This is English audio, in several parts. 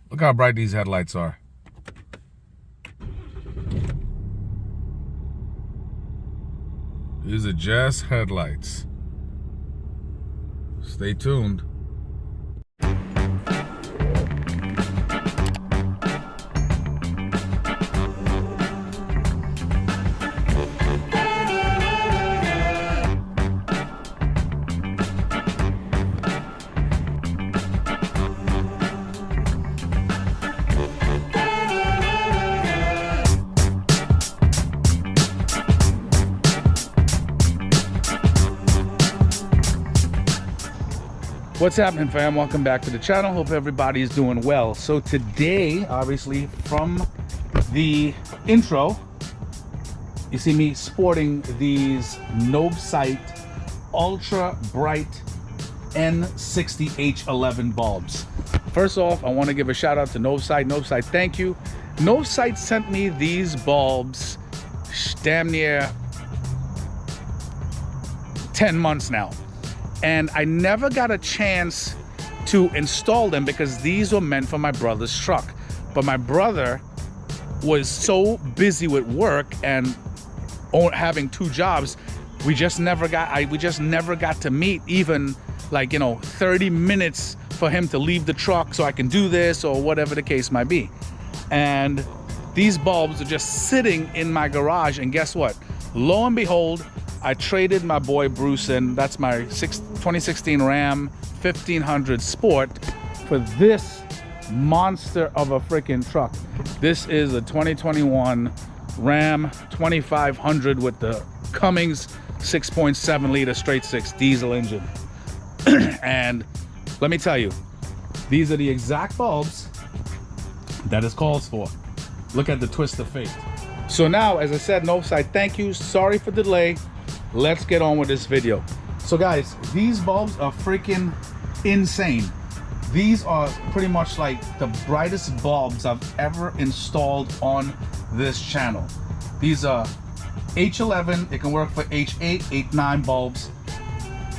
Look how bright these headlights are. These are just headlights. Stay tuned. What's happening, fam? Welcome back to the channel. Hope everybody is doing well. So today, obviously, from the intro, you see me sporting these Novsight ultra bright N60 H11 bulbs. First off, I want to give a shout out to Novsight. Novsight, thank you. Novsight sent me these bulbs damn near 10 months now. And I never got a chance to install them because these were meant for my brother's truck. But my brother was so busy with work and having two jobs, we just never got to meet even, like, 30 minutes for him to leave the truck so I can do this or whatever the case might be. And these bulbs are just sitting in my garage, and guess what? Lo and behold, I traded my boy Bruce in, that's my 2016 Ram 1500 Sport, for this monster of a freaking truck. This is a 2021 Ram 2500 with the Cummins 6.7 liter straight six diesel engine. And let me tell you, these are the exact bulbs that it calls for. Look at the twist of fate. So now, as I said, Novsight, thank you. Sorry for the delay. Let's get on with this video. So guys, these bulbs are freaking insane. These are pretty much like the brightest bulbs I've ever installed on this channel. These are H11, it can work for H8, H9 bulbs.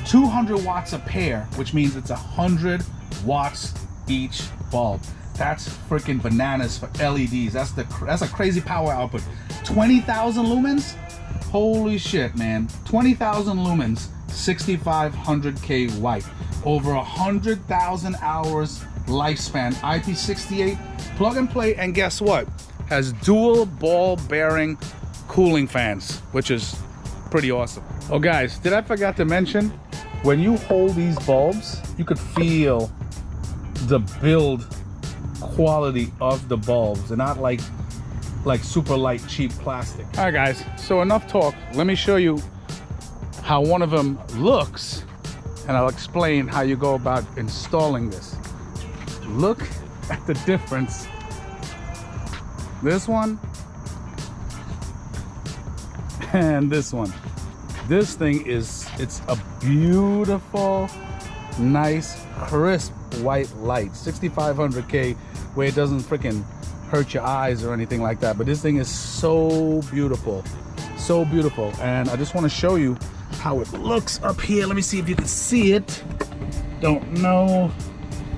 200 watts a pair, which means it's 100 watts each bulb. That's freaking bananas for LEDs. That's a crazy power output. 20,000 lumens? Holy shit, man. 20,000 lumens, 6,500K white. Over 100,000 hours lifespan. IP68, plug and play, and guess what? Has dual ball bearing cooling fans, which is pretty awesome. Oh guys, did I forget to mention, when you hold these bulbs, you could feel the build quality of the bulbs. They're not like super light, cheap plastic. All right guys, so enough talk. Let me show you how one of them looks, and I'll explain how you go about installing this. Look at the difference. This one and this one. This thing it's a beautiful, nice, crisp white light. 6,500K, where it doesn't freaking hurt your eyes or anything like that. But this thing is so beautiful, so beautiful. And I just want to show you how it looks up here. Let me see if you can see it. Don't know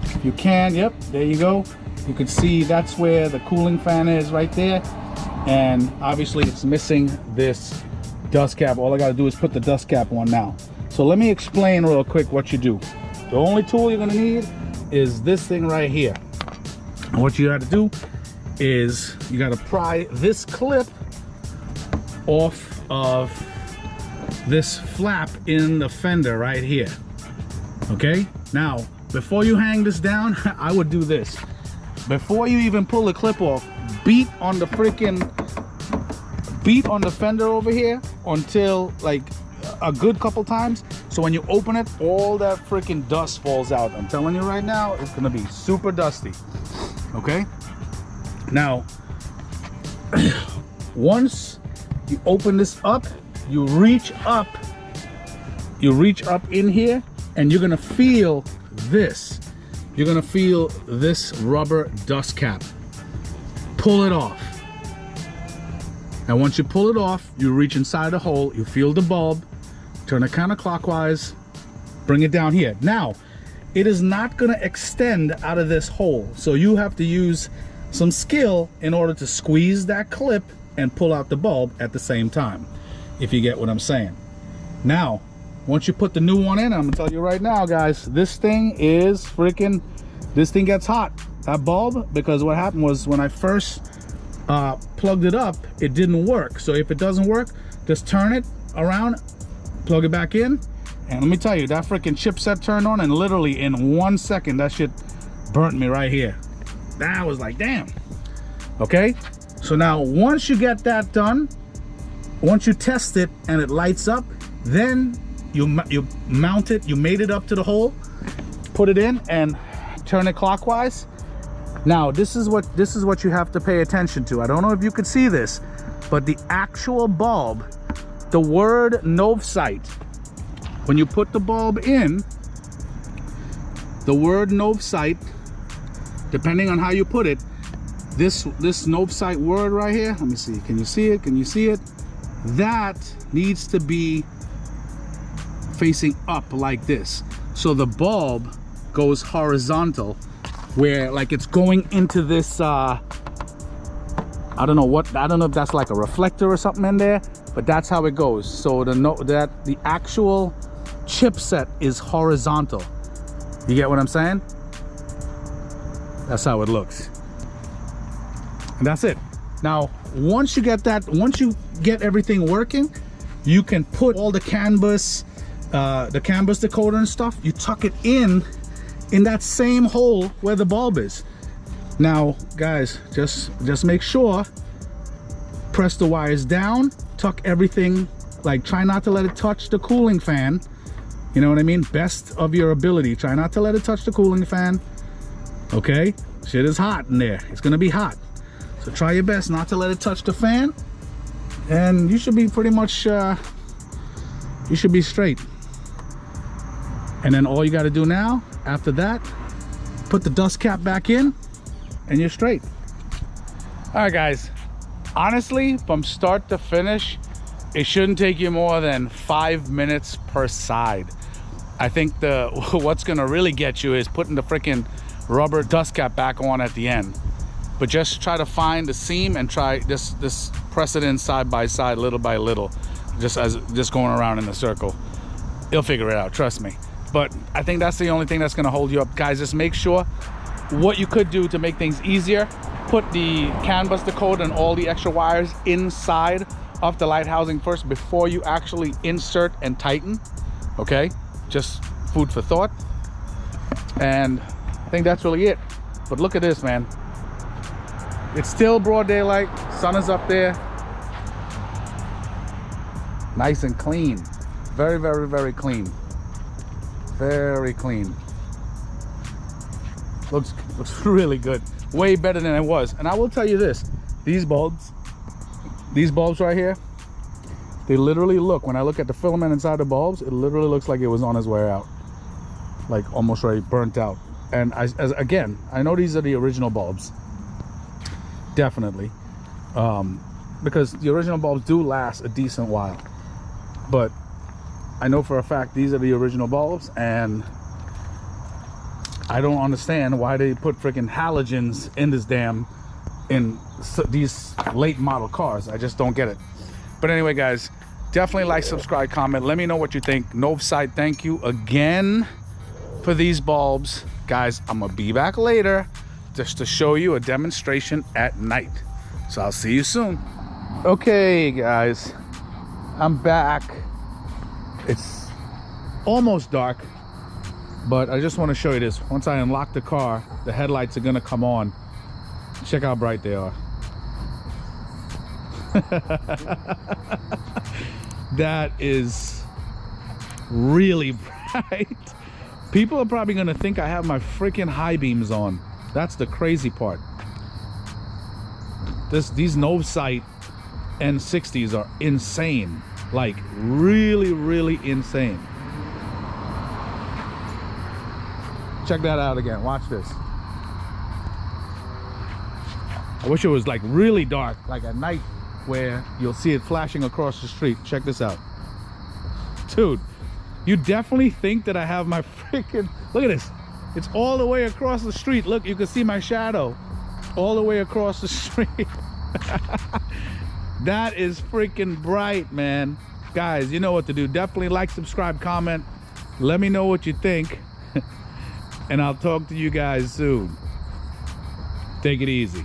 if you can. Yep, there you go. You can see that's where the cooling fan is, right there. And obviously it's missing this dust cap. All I got to do is put the dust cap on now. So let me explain real quick what you do. The only tool you're going to need is this thing right here. And what you got to do is you got to pry this clip off of this flap in the fender right here. Okay, now before you hang this down, I would do this. Before you even pull the clip off, beat on the fender over here until like a good couple times, so when you open it, all that freaking dust falls out. I'm telling you right now, it's gonna be super dusty. Okay, now once you open this up, you reach up in here, and you're gonna feel this. You're gonna feel this rubber dust cap. Pull it off. And once you pull it off, you reach inside the hole, you feel the bulb, turn it counterclockwise, bring it down here. Now, it is not going to extend out of this hole. So you have to use some skill in order to squeeze that clip and pull out the bulb at the same time, if you get what I'm saying. Now, once you put the new one in, I'm gonna tell you right now, guys, this thing is freaking, this thing gets hot, that bulb, because what happened was when I first plugged it up, it didn't work. So if it doesn't work, just turn it around, plug it back in, and let me tell you, that freaking chipset turned on, and literally in 1 second, that shit burnt me right here. That was like, damn. Okay, so now once you get that done, once you test it and it lights up, then you mount it, you made it up to the hole, put it in and turn it clockwise. Now this is what you have to pay attention to. I don't know if you could see this, but the actual bulb, the word Novsight, when you put the bulb in, the word Novsight, depending on how you put it, this Novsight word right here, let me see, can you see it? Can you see it? That needs to be facing up like this, so the bulb goes horizontal, where like it's going into this I don't know if that's like a reflector or something in there, but that's how it goes. So the actual chipset is horizontal. You get what I'm saying? That's how it looks, and that's it. Now once you get everything working, you can put all the CAN bus decoder and stuff, you tuck it in that same hole where the bulb is. Now guys, just make sure, press the wires down, tuck everything, like try not to let it touch the cooling fan, you know what I mean, best of your ability, try not to let it touch the cooling fan. Okay, shit is hot in there, it's gonna be hot, so try your best not to let it touch the fan, and you should be pretty much you should be straight. And then all you got to do now after that, put the dust cap back in and you're straight. All right guys, honestly, from start to finish, it shouldn't take you more than 5 minutes per side. I think what's gonna really get you is putting the freaking rubber dust cap back on at the end. But just try to find the seam and try this press it in side by side, little by little, just going around in a circle. You'll figure it out, trust me. But I think that's the only thing that's gonna hold you up. Guys, just make sure, what you could do to make things easier, put the CAN bus decoder and all the extra wires inside of the light housing first before you actually insert and tighten. Okay, just food for thought. And I think that's really it. But look at this, man. It's still broad daylight, sun is up there. Nice and clean. Very, very, very clean. Very clean. Looks really good. Way better than it was. And I will tell you this, these bulbs right here, they literally look, when I look at the filament inside the bulbs, it literally looks like it was on its way out, like almost ready, burnt out. And again, I know these are the original bulbs, definitely, because the original bulbs do last a decent while, but I know for a fact these are the original bulbs, and I don't understand why they put freaking halogens in this in these late model cars. I just don't get it. But anyway guys, definitely like, subscribe, comment, let me know what you think. Novsight, thank you again for these bulbs. Guys, I'm gonna be back later just to show you a demonstration at night, so I'll see you soon. Okay guys, I'm back. It's almost dark, but I just want to show you this. Once I unlock the car, the headlights are gonna come on. Check how bright they are. That is really bright. People are probably gonna think I have my freaking high beams on. That's the crazy part. These Novsight N60s are insane. Like really, really insane. Check that out again. Watch this. I wish it was like really dark, like at night, where you'll see it flashing across the street. Check this out. Dude, you definitely think that I have my freaking, look at this. It's all the way across the street. Look, you can see my shadow all the way across the street. That is freaking bright, man. Guys, you know what to do. Definitely like, subscribe, comment. Let me know what you think. And I'll talk to you guys soon. Take it easy.